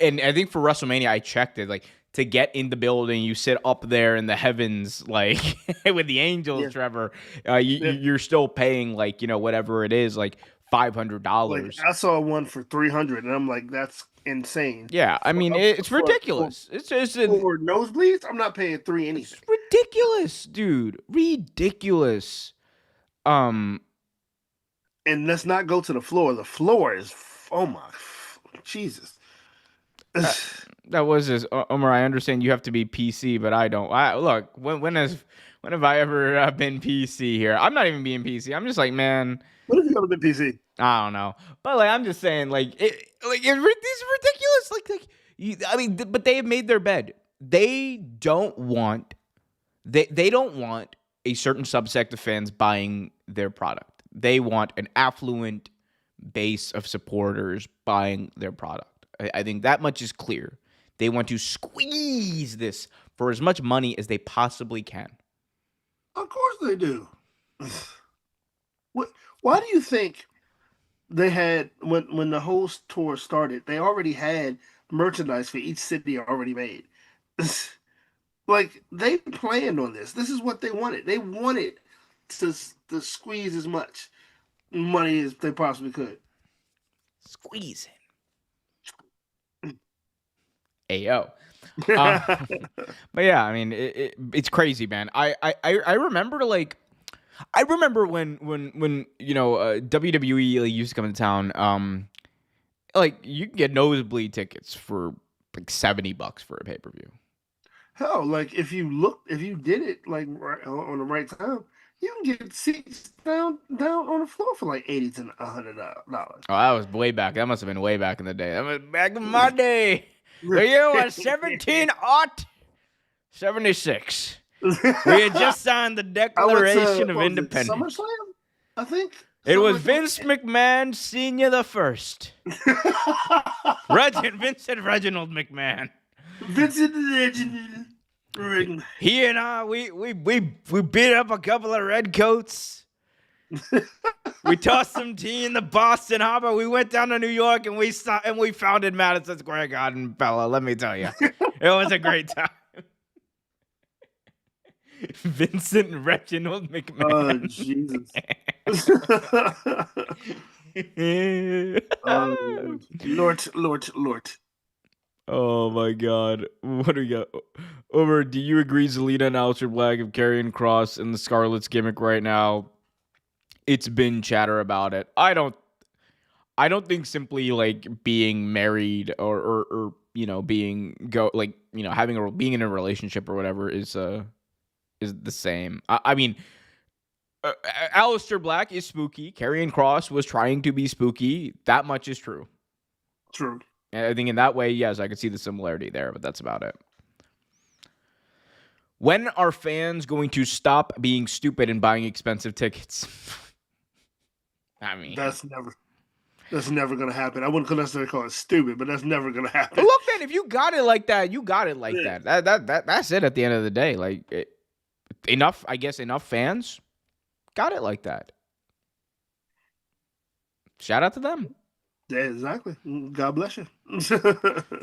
S1: And I think for WrestleMania, I checked it like to get in the building, you sit up there in the heavens, like with the angels,
S2: Yeah.
S1: Trevor.
S2: Yeah.
S1: You're still paying like whatever it is, like
S2: Like
S1: $500.
S2: I saw one for 300 and I'm like, that's insane.
S1: Yeah, I mean it's ridiculous. It's just
S2: For nosebleeds, I'm not paying three
S1: it's
S2: anything.
S1: ridiculous, dude. Ridiculous. Um,
S2: And let's not go to the floor. The floor is oh my Jesus.
S1: that was this, Omar. I understand you have to be PC, but I don't. Look, when have I ever been PC here? I'm not even being PC. I'm just like, man,
S2: What have you ever been PC?
S1: I don't know. But like, I'm just saying, it's ridiculous. I mean, but they have made their bed. They don't want they don't want a certain subsect of fans buying their product. They want an affluent base of supporters buying their product. I think that much is clear. They want to squeeze this for as much money as they possibly can.
S2: Of course they do. What? Why do you think they had when the whole tour started? They already had merchandise for each city already made. Like they planned on this. This is what they wanted. They wanted to to squeeze as much money as they possibly could.
S1: Squeezing. Ayo. Uh, but yeah, I mean, it's crazy, man. I remember I remember when WWE like, used to come to town. Like you can get nosebleed tickets for like $70 for a pay per view.
S2: Hell, like if you did it like right, on the right time, you can get seats down on the floor for like $80 to $100.
S1: Oh, that was way back. That must have been way back in the day. That was back in my day. The year was 1776. We had just signed the
S2: I went to
S1: Declaration of
S2: what was it,
S1: Independence.
S2: SummerSlam, I think.
S1: It
S2: Something
S1: was
S2: like
S1: Vince McMahon Senior the First. Vincent Reginald McMahon.
S2: Vincent Legend.
S1: He and I, we beat up a couple of redcoats. We tossed some tea in the Boston Harbor. We went down to New York and we founded Madison Square Garden, Bella. Let me tell you, it was a great time. Vincent Reginald McMahon.
S2: Oh Jesus. Lord.
S1: Oh my God. What do we got? Over, do you agree Zelina and Aleister Black have Karrion Kross and the Scarlet's gimmick right now? It's been chatter about it. I don't think simply like being married or being being in a relationship or whatever is the same. I mean, Aleister Black is spooky. Karrion Kross was trying to be spooky. That much is true.
S2: True.
S1: And I think in that way, yes, I could see the similarity there, but that's about it. When are fans going to stop being stupid and buying expensive tickets? I mean,
S2: that's never gonna happen. I wouldn't necessarily call it stupid, but that's never gonna happen.
S1: Look, man, if you got it like that, you got it like that. That's it at the end of the day. Like enough fans got it like that. Shout out to them.
S2: Yeah, exactly. God bless you.
S1: It's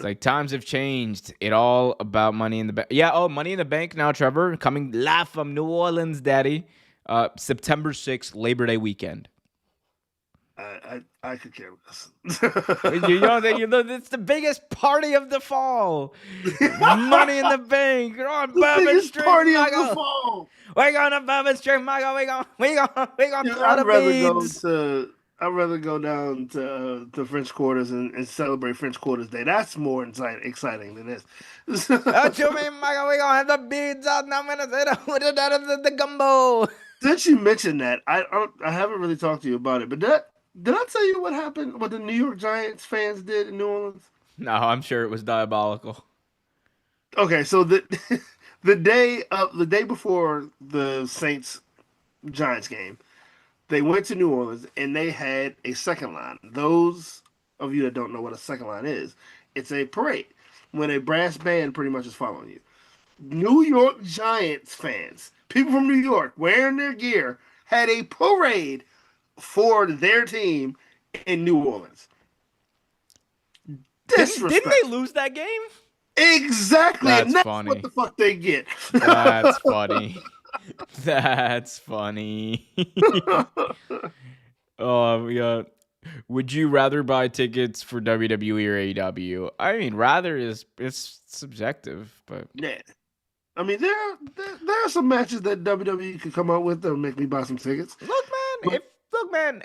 S1: like times have changed. It all about Money in the Bank. Yeah, Money in the Bank now, Trevor, coming live from New Orleans, Daddy. September 6th, Labor Day weekend.
S2: I could care less.
S1: It's the biggest party of the fall. Money in the Bank. We're on Bourbon Street,
S2: party
S1: Michael.
S2: of the fall.
S1: We're going to Bourbon Street, Michael. We gonna throw the beads.
S2: I'd rather go down to French Quarters and celebrate French Quarters Day. That's more exciting than this.
S1: What you mean, Michael? We gonna have the beads out now. I'm gonna say the gumbo.
S2: Since you mentioned that, I haven't really talked to you about it, but did I tell you what happened? What the New York Giants fans did in New Orleans?
S1: No, I'm sure it was diabolical.
S2: Okay, so the day before the Saints Giants game, they went to New Orleans and they had a second line. Those of you that don't know what a second line is, it's a parade when a brass band pretty much is following you. New York Giants fans, people from New York wearing their gear, had a parade for their team in New Orleans.
S1: Didn't they lose that game?
S2: Exactly.
S1: That's
S2: and that's
S1: funny.
S2: what the fuck they get.
S1: That's funny. That's funny. Oh, yeah. Would you rather buy tickets for WWE or AEW? I mean, rather it's subjective, but
S2: yeah. I mean, there are some matches that WWE could come out with that'll make me buy some tickets.
S1: Look, man,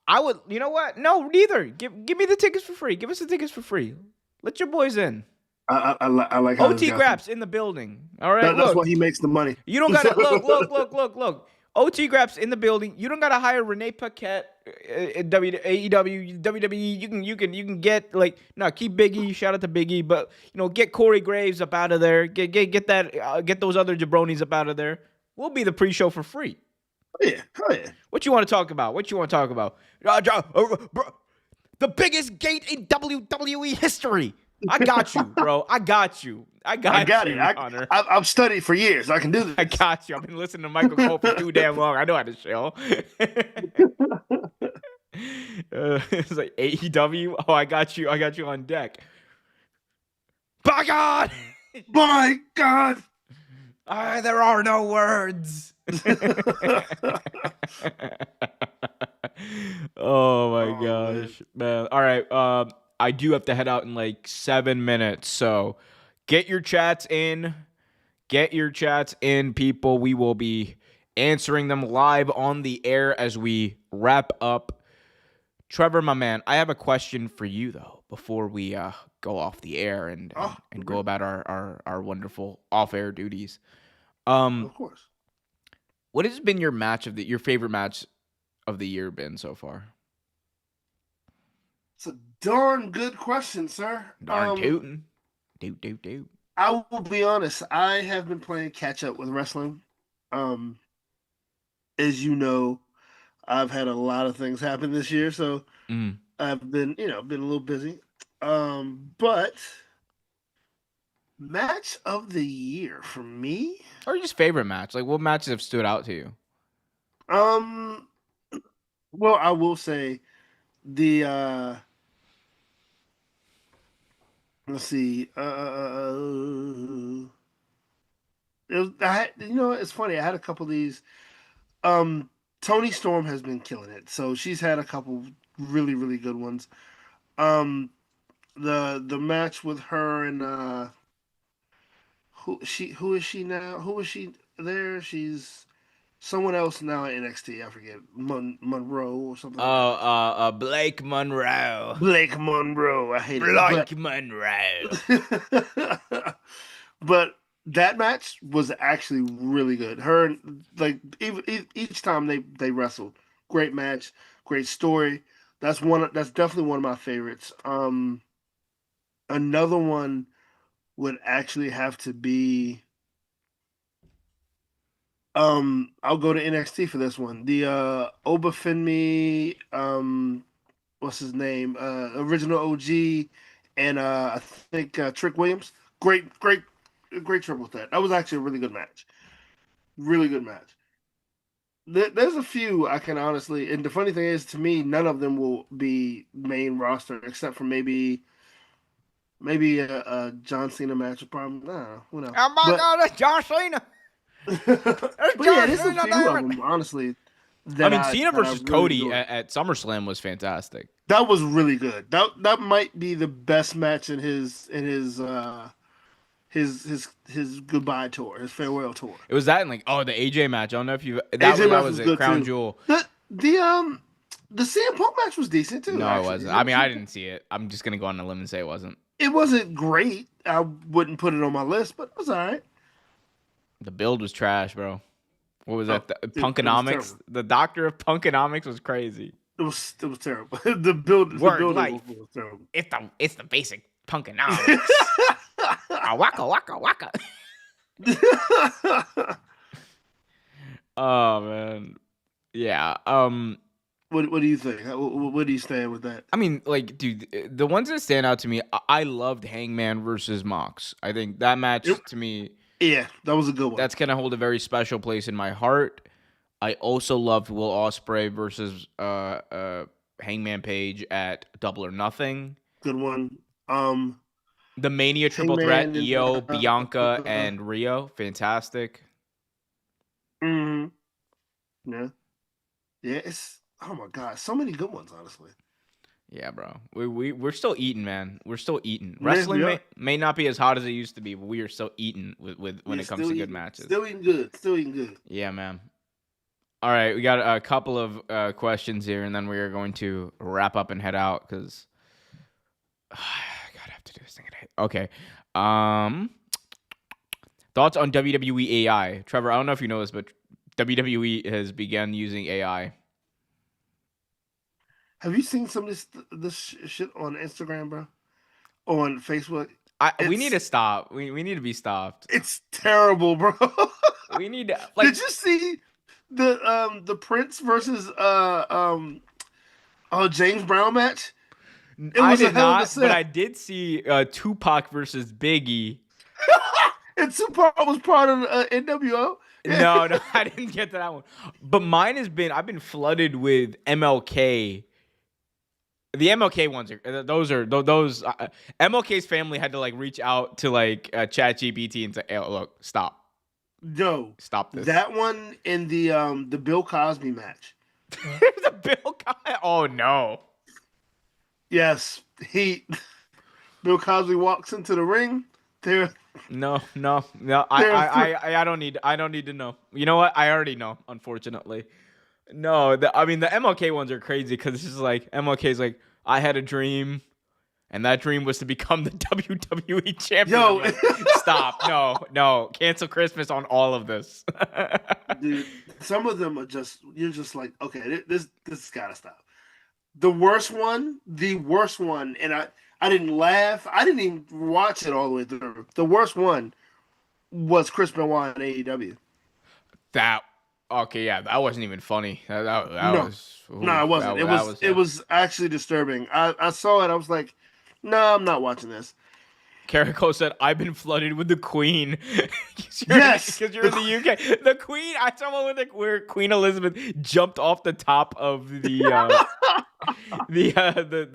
S1: I would. You know what? No, neither. Give me the tickets for free. Give us the tickets for free. Let your boys in.
S2: I like how
S1: OT Graps in the building. All right,
S2: that's why he makes the money.
S1: You don't gotta look. OT Graps in the building. You don't gotta hire Renee Paquette at AEW, WWE. You can get keep Biggie. Shout out to Biggie, but get Corey Graves up out of there. Get those other jabronis up out of there. We'll be the pre-show for free.
S2: Oh yeah.
S1: What you want to talk about? The biggest gate in WWE history. I got you, bro. I got you. I got it.
S2: I've studied for years. I can do this.
S1: I got you. I've been listening to Michael Cole for too damn long. I know how to show. It's like AEW. Oh, I got you. I got you on deck. By God.
S2: My God.
S1: There are no words. Oh my gosh, man. All right. I do have to head out in like 7 minutes. So get your chats in. Get your chats in, people. We will be answering them live on the air as we wrap up. Trevor, my man, I have a question for you, though, before we go off the air and go
S2: Okay.
S1: about our wonderful off-air duties.
S2: Of course.
S1: What has been your favorite match of the year been so far?
S2: It's a darn good question, sir.
S1: Darn tootin'. Doot.
S2: I will be honest. I have been playing catch up with wrestling. Um, as you know, I've had a lot of things happen this year, so
S1: Mm.
S2: I've been, been a little busy. But match of the year for me.
S1: Or just favorite match? Like, what matches have stood out to you?
S2: Um, well, I will say the let's see. It's funny. I had a couple of these. Um, Tony Storm has been killing it, so she's had a couple really, really good ones. The match with her and who is she now? Who is she there? She's someone else now at NXT. I forget Monroe or something like that.
S1: Blake Monroe.
S2: Blake Monroe. I hate it,
S1: Blake Monroe.
S2: but that match was actually really good. Her like each time they wrestled, great match, great story. That's definitely one of my favorites. Another one would actually have to be I'll go to NXT for this one. The Obafemi what's his name? Original OG and I think Trick Williams. Great triple threat. That was actually a really good match. Really good match. There's a few I can honestly, and the funny thing is, to me, none of them will be main roster except for maybe a John Cena match. Probably, I don't know, who knows?
S1: Oh my
S2: But
S1: God, it's John Cena. It's
S2: but yeah,
S1: John
S2: there's a
S1: Cena,
S2: few
S1: damn
S2: of
S1: it.
S2: them honestly
S1: I
S2: that
S1: mean, Cena
S2: that I
S1: versus
S2: really
S1: Cody
S2: enjoyed.
S1: at SummerSlam was fantastic.
S2: That was really good. That might be the best match in his goodbye tour, his farewell tour.
S1: It was that and like the AJ match. I don't know if you
S2: AJ
S1: that
S2: match
S1: was
S2: was
S1: a
S2: good
S1: crown
S2: too.
S1: jewel.
S2: The CM Punk match was decent too.
S1: No, it
S2: Actually,
S1: wasn't. I mean, I didn't see it. I'm just gonna go on a limb and say it wasn't.
S2: it wasn't great. I wouldn't put it on my list, but it was all right.
S1: The build was trash, bro. What was
S2: Oh,
S1: that? The
S2: it was
S1: Punkonomics.
S2: terrible.
S1: The doctor of Punkonomics was crazy.
S2: It was terrible. The
S1: Word
S2: building
S1: life.
S2: was terrible.
S1: It's the basic Punkonomics. Waka waka. Oh man. Yeah.
S2: What do you think? What do you stand with that?
S1: I mean, like, dude, the ones that stand out to me, I loved Hangman versus Mox. I think that match
S2: Yep.
S1: to me,
S2: Yeah, that was a good one.
S1: that's gonna hold a very special place in my heart. I also loved Will Ospreay versus Hangman Page at Double or Nothing.
S2: Good one.
S1: The Mania triple threat,
S2: Hangman and
S1: Io, Bianca, and Rio, fantastic.
S2: mhm. Yeah. Yeah, it's oh my god, so many good ones, honestly.
S1: Yeah, bro. We're still eating, man. We're still eating.
S2: Yeah,
S1: Wrestling
S2: we are.
S1: may not be as hot as it used to be, but we are still eating with when
S2: Yeah,
S1: it comes to good matches.
S2: still eating good. Still eating good.
S1: Yeah, man. All right, we got a couple of questions here, and then we are going to wrap up and head out because God, I have to do this thing today. Okay. Thoughts on WWE AI, Trevor? I don't know if you know this, but WWE has begun using AI.
S2: Have you seen some of this shit on Instagram, bro? On Facebook?
S1: We need to
S2: It's
S1: stop. We need to be stopped.
S2: it's terrible, bro.
S1: We need to like.
S2: Did you see the Prince versus James Brown match? It
S1: I
S2: was a
S1: did
S2: hell of a
S1: not, but
S2: set.
S1: I did see Tupac versus Biggie.
S2: And Tupac was part of NWO.
S1: No, I didn't get to that one. But mine I've been flooded with MLK. The MLK ones those MLK's family had to like reach out to like ChatGPT and say, hey, look, stop this.
S2: That one in the Bill Cosby match.
S1: The Bill guy. Oh no.
S2: Yes, he Bill Cosby walks into the ring. There,
S1: No, no, no. I,
S2: there are
S1: I,
S2: three.
S1: I, I don't need. I don't need to know. You know what? I already know. Unfortunately, no. I mean, the MLK ones are crazy because it's just like MLK's like, I had a dream, and that dream was to become the WWE champion. I'm
S2: Yo,
S1: like, stop. No, no. Cancel Christmas on all of this.
S2: dude, some of them are just you're just like, okay, this gotta stop. The worst one, and I didn't laugh. I didn't even watch it all the way through. The worst one was Chris Benoit in AEW.
S1: That okay, yeah, that wasn't even funny. That
S2: No,
S1: was
S2: no, it wasn't.
S1: that was
S2: It was actually disturbing. I saw it. I was like, no, I'm not watching this.
S1: Carrico said, "I've been flooded with the Queen
S2: Yes,
S1: because you're in the UK. The Queen. I saw one with where Queen Elizabeth jumped off the top of the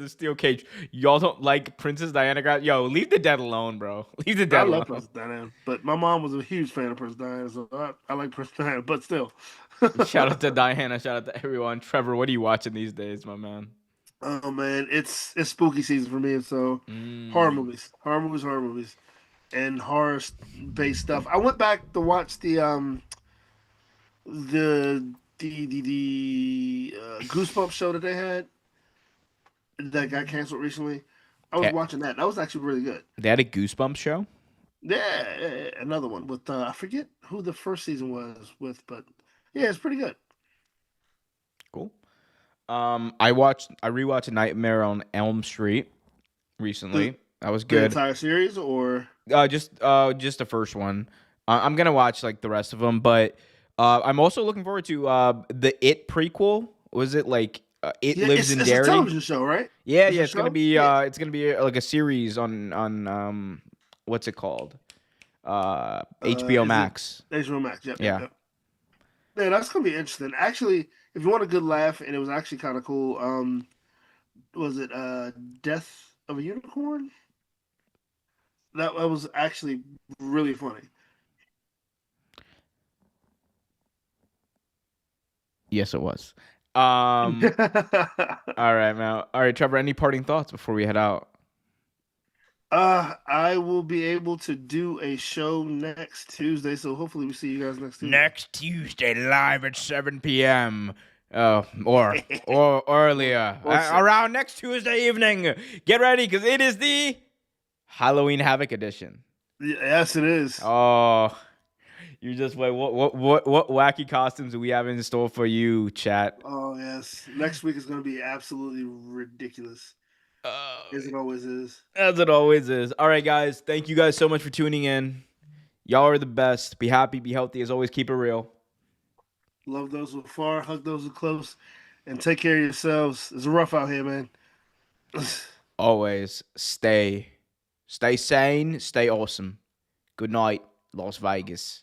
S1: steel cage. Y'all don't like Princess Diana? Yo, leave the dead alone, bro. Leave the
S2: I
S1: dead
S2: love
S1: alone.
S2: Princess Diana, but my mom was a huge fan of Princess Diana, so I like Princess Diana. But still,
S1: Shout out to Diana. Shout out to everyone. Trevor, what are you watching these days, my man?
S2: oh man, it's spooky season for me. So
S1: Mm.
S2: horror movies, and horror based stuff. I went back to watch the Goosebumps show that they had that got canceled recently. I was
S1: Okay.
S2: watching that. That was actually really good.
S1: They had a Goosebumps show.
S2: Yeah, another one with I forget who the first season was with, but yeah, it's pretty good.
S1: Cool. I rewatched Nightmare on Elm Street
S2: The
S1: recently. That was
S2: the
S1: good.
S2: entire series, or
S1: Just the first one. I'm gonna watch like the rest of them, but I'm also looking forward to the It prequel. Was it like It
S2: yeah,
S1: Lives in
S2: it's a
S1: Derry?
S2: television show, right?
S1: Yeah,
S2: It's
S1: yeah.
S2: a show. Yeah,
S1: It's gonna be like a series on what's it called? HBO
S2: is it
S1: Max.
S2: HBO Max? Yep, yep,
S1: Yeah.
S2: yep. Yeah, that's gonna be interesting. Actually, if you want a good laugh, and it was actually kind of cool. Was it Death of a Unicorn? That was actually really funny.
S1: Yes, it was. All right, man. All right, Trevor. Any parting thoughts before we head out?
S2: I will be able to do a show next Tuesday, so hopefully we see you guys next Tuesday.
S1: Next Tuesday, live at 7 p.m. Or earlier,
S2: Or
S1: around
S2: six.
S1: next Tuesday evening. Get ready, because it is the Halloween Havoc edition.
S2: Yes, it is.
S1: Oh, you just wait. What wacky costumes do we have in store for you, chat?
S2: Oh yes. Next week is going to be absolutely ridiculous,
S1: Uh,
S2: as it always is.
S1: as it always is. All right, guys. Thank you guys so much for tuning in. Y'all are the best. Be happy, be healthy. As always, keep it real.
S2: Love those who are far, hug those who are close, and take care of yourselves. It's rough out here, man.
S1: Always stay sane, stay awesome. Good night, Las Vegas.